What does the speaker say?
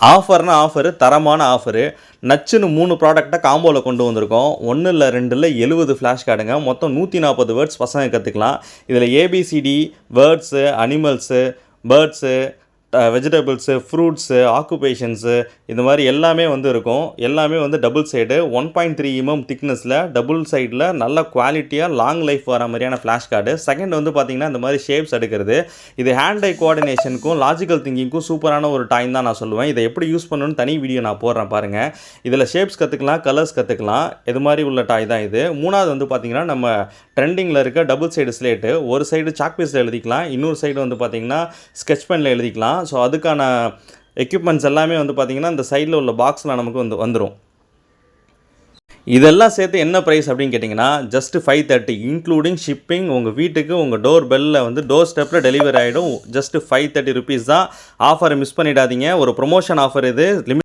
ஆஃபர்னா offer, தரமான offer. நச்சுன்னு 3 ப்ராடக்ட்டை காம்போவில் கொண்டு வந்திருக்கோம். 1 இல்லை 2 இல்லை 70 ஃப்ளாஷ் கார்டுங்க. மொத்தம் 140 வேர்ட்ஸ் பசங்க கற்றுக்கலாம். இதில் ABCD, words, animals, birds, vegetables, fruits, occupations, இந்த மாதிரி எல்லாமே வந்து இருக்கும். எல்லாமே வந்து டபுள் சைடு 1.3 mm திக்னஸில் டபுள் சைடில் நல்ல குவாலிட்டியாக லாங் லைஃப் வர மாதிரியான ஃப்ளாஷ் கார்டு. செகண்ட் வந்து பார்த்திங்கன்னா இந்த மாதிரி ஷேப்ஸ் எடுக்கிறது. இது ஹேண்ட் ஐ கோஆர்டினேஷனுக்கும் லாஜிக்கல் திங்கிங்க்கும் சூப்பரான ஒரு டைம் தான் நான் சொல்லுவேன். இதை எப்படி யூஸ் பண்ணணும்னு தனி வீடியோ நான் போடுறேன் பாருங்கள். இதில் ஷேப்ஸ் கற்றுக்கலாம், கலர்ஸ் கற்றுக்கலாம். இது மாதிரி உள்ள டாய் தான் இது. மூணாவது வந்து பார்த்திங்கன்னா நம்ம ட்ரெண்டிங்கில் இருக்க டபுள் சைடு ஸ்லேட்டு. ஒரு சைடு சாக் பீஸில் எழுதிக்கலாம், இன்னொரு சைடு வந்து பார்த்திங்கன்னா ஸ்கெட்ச் பெனில் எழுதிக்கலாம். ஸோ அதுக்கான எக்யூப்மெண்ட்ஸ் எல்லாமே வந்து பார்த்திங்கன்னா இந்த சைடில் உள்ள பாக்ஸில் நமக்கு வந்துடும். இதெல்லாம் சேர்த்து என்ன ப்ரைஸ் அப்படின்னு கேட்டிங்கன்னா ஜஸ்ட் 530 இன்க்ளூடிங் ஷிப்பிங். உங்கள் வீட்டுக்கு உங்கள் டோர் பெல்லில் வந்து டோர் ஸ்டெப்பில் டெலிவரி ஆகிடும். ஜஸ்ட் 530 ருபீஸ் தான். ஆஃபரை மிஸ் பண்ணிடாதீங்க. ஒரு ப்ரொமோஷன் ஆஃபர் இது.